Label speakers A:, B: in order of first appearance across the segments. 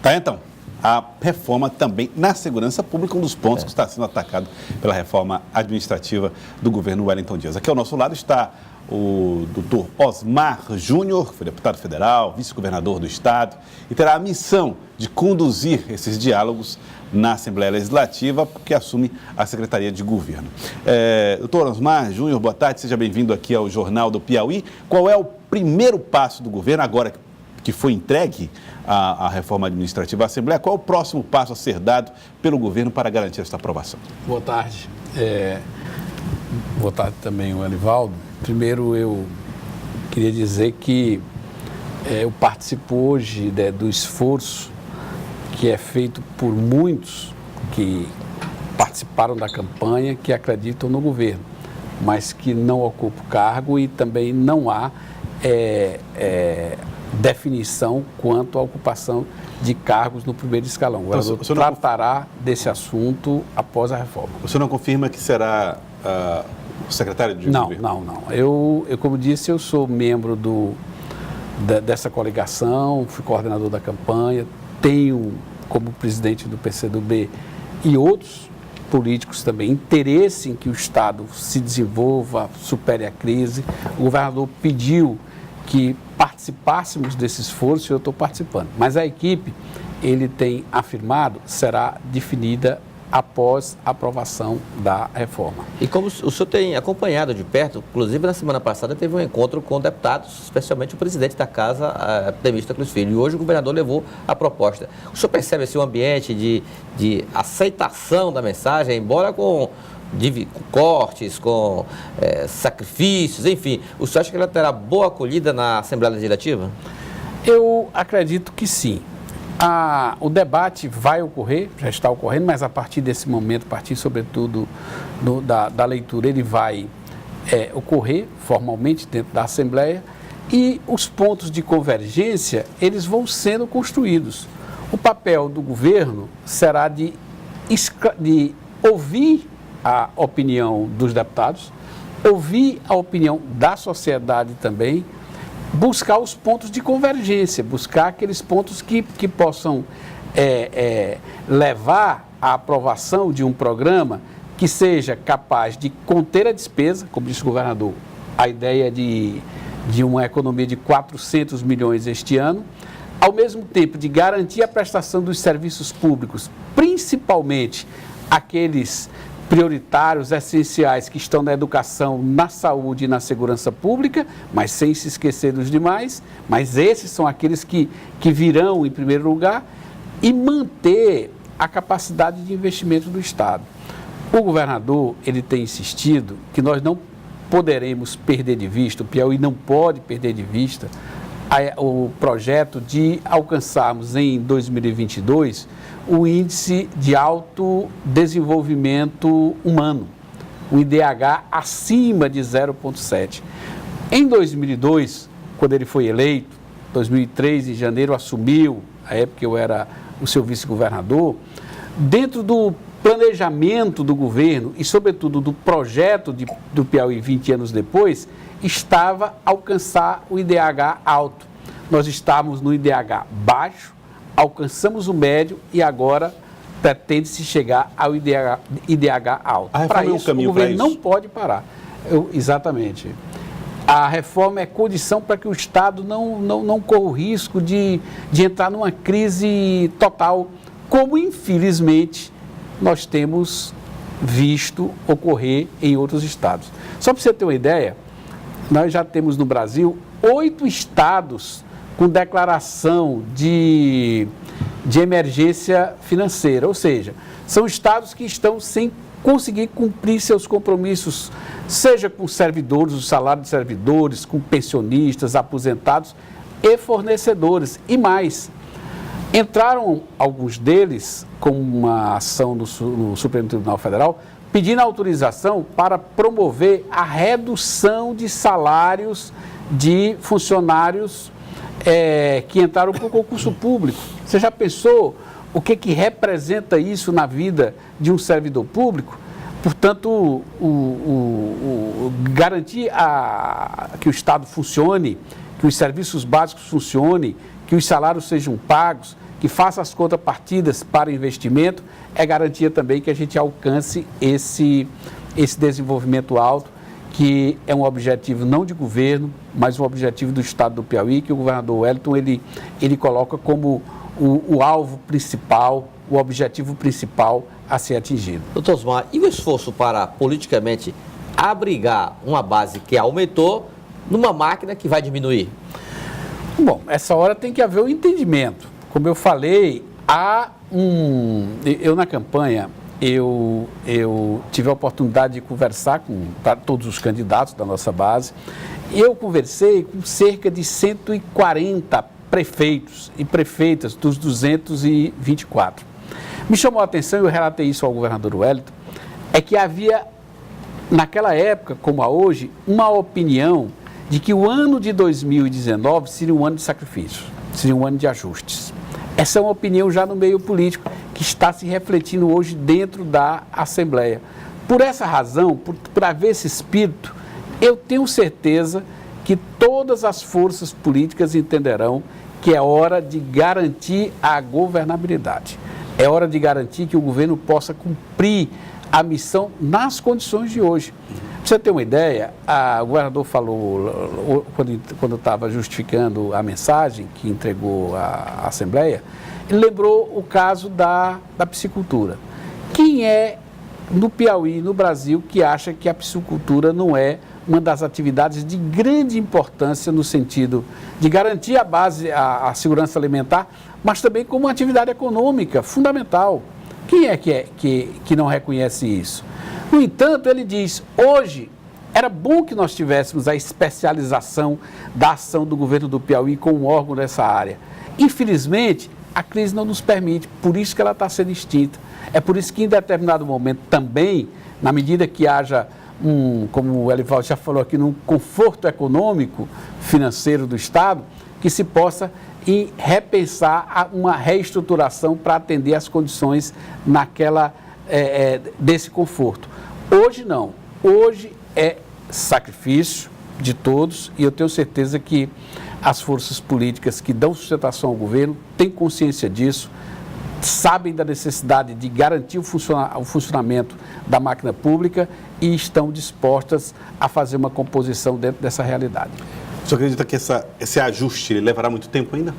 A: Tá, então, a reforma também na segurança pública, um dos pontos que está sendo atacado pela reforma administrativa do governo Wellington Dias. Aqui ao nosso lado está o doutor Osmar Júnior, que foi deputado federal, vice-governador do estado, e terá a missão de conduzir esses diálogos na Assembleia Legislativa, que assume a Secretaria de Governo. Doutor Osmar Júnior, boa tarde, seja bem-vindo aqui ao Jornal do Piauí. Qual é o primeiro passo do governo, agora que foi entregue a reforma administrativa à Assembleia, qual é o próximo passo a ser dado pelo governo para garantir essa aprovação?
B: Boa tarde. Boa tarde também, o Elivaldo. Primeiro, eu queria dizer que eu participo hoje do esforço que é feito por muitos que participaram da campanha, que acreditam no governo, mas que não ocupam cargo e também não há definição quanto à ocupação de cargos no primeiro escalão. O governador tratará desse assunto após a reforma.
A: O senhor não confirma que será o secretário de governo?
B: Não. Eu, como disse, eu sou membro dessa coligação, fui coordenador da campanha, tenho como presidente do PCdoB e outros políticos também interesse em que o Estado se desenvolva, supere a crise. O governador pediu que participássemos desse esforço e eu estou participando. Mas a equipe, ele tem afirmado, será definida após a aprovação da reforma.
C: E como o senhor tem acompanhado de perto, inclusive na semana passada teve um encontro com deputados, especialmente o presidente da casa, Temístocles Filho, e hoje o governador levou a proposta. O senhor percebe esse ambiente de aceitação da mensagem, embora com cortes, com sacrifícios, enfim, o senhor acha que ela terá boa acolhida na Assembleia Legislativa?
B: Eu acredito que sim. O debate vai ocorrer, já está ocorrendo, mas a partir desse momento, a partir sobretudo da leitura, ele vai ocorrer formalmente dentro da Assembleia e os pontos de convergência, eles vão sendo construídos. O papel do governo será de ouvir a opinião dos deputados, ouvir a opinião da sociedade também, buscar os pontos de convergência, buscar aqueles pontos que possam levar à aprovação de um programa que seja capaz de conter a despesa, como disse o governador, a ideia de uma economia de 400 milhões este ano, ao mesmo tempo de garantir a prestação dos serviços públicos, principalmente aqueles prioritários, essenciais, que estão na educação, na saúde e na segurança pública, mas sem se esquecer dos demais, mas esses são aqueles que virão em primeiro lugar, e manter a capacidade de investimento do Estado. O governador, ele tem insistido que nós não poderemos perder de vista, o Piauí não pode perder de vista o projeto de alcançarmos em 2022 o índice de alto desenvolvimento humano, o IDH acima de 0,7. Em 2002, quando ele foi eleito, 2003, em janeiro, assumiu, a época eu era o seu vice-governador, dentro do planejamento do governo e, sobretudo, do projeto do Piauí 20 anos depois, estava alcançar o IDH alto. Nós estávamos no IDH baixo, alcançamos o médio e agora pretende-se chegar ao IDH alto. Para isso, o governo não pode parar. Exatamente. A reforma é condição para que o Estado não corra o risco de entrar numa crise total, como infelizmente nós temos visto ocorrer em outros estados. Só para você ter uma ideia, nós já temos no Brasil 8 estados com declaração de emergência financeira, ou seja, são estados que estão sem conseguir cumprir seus compromissos, seja com servidores, o salário de servidores, com pensionistas, aposentados e fornecedores, e mais. Entraram alguns deles com uma ação no Supremo Tribunal Federal, pedindo autorização para promover a redução de salários de funcionários que entraram para o concurso público. Você já pensou o que representa isso na vida de um servidor público? Portanto, garantir que o Estado funcione, que os serviços básicos funcionem, que os salários sejam pagos, que faça as contrapartidas para investimento, é garantia também que a gente alcance esse desenvolvimento alto, que é um objetivo não de governo, mas um objetivo do Estado do Piauí, que o governador Wellington ele coloca como o alvo principal, o objetivo principal a ser atingido.
C: Doutor Osmar, e o esforço para politicamente abrigar uma base que aumentou numa máquina que vai diminuir?
B: Bom, essa hora tem que haver um entendimento. Como eu falei, eu na campanha, eu tive a oportunidade de conversar com todos os candidatos da nossa base. Eu conversei com cerca de 140 prefeitos e prefeitas dos 224. Me chamou a atenção, eu relatei isso ao governador Wellington, é que havia, naquela época, como a hoje, uma opinião de que o ano de 2019 seria um ano de sacrifício, seria um ano de ajustes. Essa é uma opinião já no meio político que está se refletindo hoje dentro da Assembleia. Por essa razão, por haver esse espírito, eu tenho certeza que todas as forças políticas entenderão que é hora de garantir a governabilidade. É hora de garantir que o governo possa cumprir a missão nas condições de hoje. Para você ter uma ideia, o governador falou, quando estava justificando a mensagem que entregou à Assembleia, ele lembrou o caso da piscicultura. Quem é no Piauí, no Brasil, que acha que a piscicultura não é uma das atividades de grande importância no sentido de garantir a base, a segurança alimentar, mas também como uma atividade econômica fundamental? Quem é que não reconhece isso? No entanto, ele diz, hoje, era bom que nós tivéssemos a especialização da ação do governo do Piauí com um órgão dessa área. Infelizmente, a crise não nos permite, por isso que ela está sendo extinta. É por isso que em determinado momento também, na medida que haja como o Elivaldo já falou aqui, num conforto econômico, financeiro do Estado, que se possa repensar uma reestruturação para atender às condições desse conforto. Hoje não. Hoje é sacrifício de todos e eu tenho certeza que as forças políticas que dão sustentação ao governo têm consciência disso, sabem da necessidade de garantir o funcionamento da máquina pública e estão dispostas a fazer uma composição dentro dessa realidade.
A: O senhor acredita que esse ajuste levará muito tempo ainda?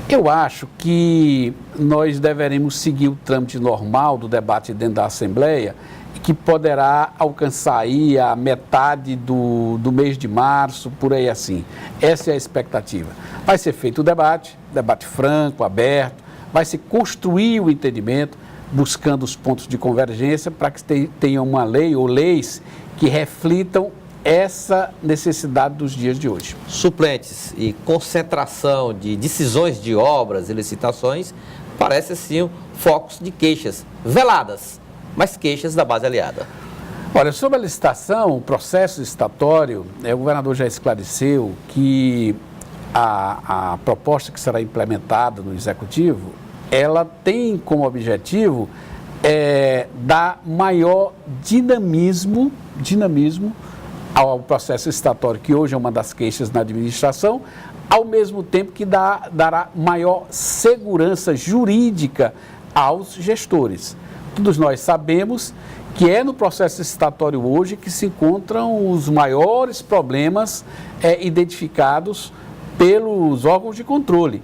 B: Eu acho que nós deveremos seguir o trâmite normal do debate dentro da Assembleia, que poderá alcançar aí a metade do mês de março, por aí assim. Essa é a expectativa. Vai ser feito o debate franco, aberto, vai se construir o entendimento, buscando os pontos de convergência para que tenha uma lei ou leis que reflitam essa necessidade dos dias de hoje.
C: Suplentes e concentração de decisões de obras e licitações parece assim focos de queixas veladas, mas queixas da base aliada.
B: Olha, sobre a licitação, o processo licitatório, o governador já esclareceu que a proposta que será implementada no Executivo, ela tem como objetivo dar maior dinamismo ao processo licitatório, que hoje é uma das queixas na administração, ao mesmo tempo que dará maior segurança jurídica aos gestores. Todos nós sabemos que é no processo licitatório hoje que se encontram os maiores problemas identificados pelos órgãos de controle.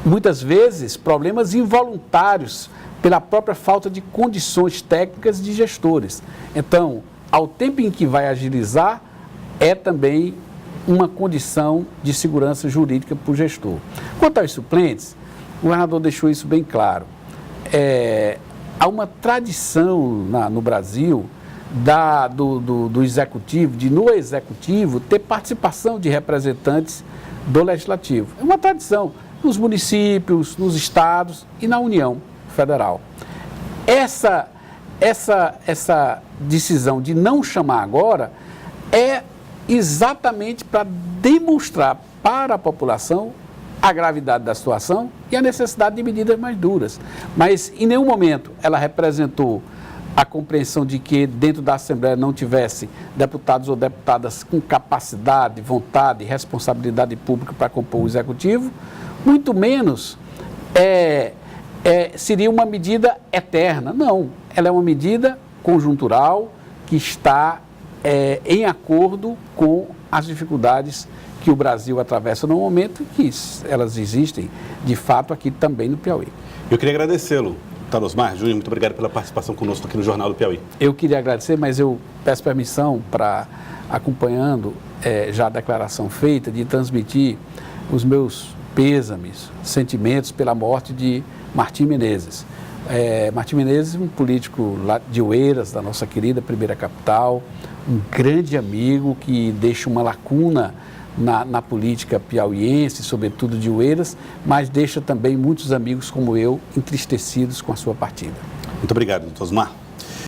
B: Muitas vezes, problemas involuntários pela própria falta de condições técnicas de gestores. Então, ao tempo em que vai agilizar, é também uma condição de segurança jurídica para o gestor. Quanto aos suplentes, o governador deixou isso bem claro. Há uma tradição no Brasil do Executivo, no Executivo, ter participação de representantes do Legislativo. É uma tradição nos municípios, nos estados e na União Federal. Essa decisão de não chamar agora é exatamente para demonstrar para a população a gravidade da situação e a necessidade de medidas mais duras. Mas em nenhum momento ela representou a compreensão de que dentro da Assembleia não tivesse deputados ou deputadas com capacidade, vontade e responsabilidade pública para compor o Executivo, muito menos seria uma medida eterna. Não, ela é uma medida conjuntural que está em acordo com as dificuldades que o Brasil atravessa no momento, que elas existem, de fato, aqui também no Piauí.
A: Eu queria agradecê-lo, Dr. Osmar Júnior, muito obrigado pela participação conosco aqui no Jornal do Piauí.
B: Eu queria agradecer, mas eu peço permissão para, acompanhando já a declaração feita, de transmitir os meus pêsames, sentimentos pela morte de Martim Menezes. Martim Menezes, um político lá de Oeiras, da nossa querida primeira capital, um grande amigo que deixa uma lacuna na política piauiense, sobretudo de Oeiras, mas deixa também muitos amigos como eu entristecidos com a sua partida.
A: Muito obrigado, Dr. Osmar.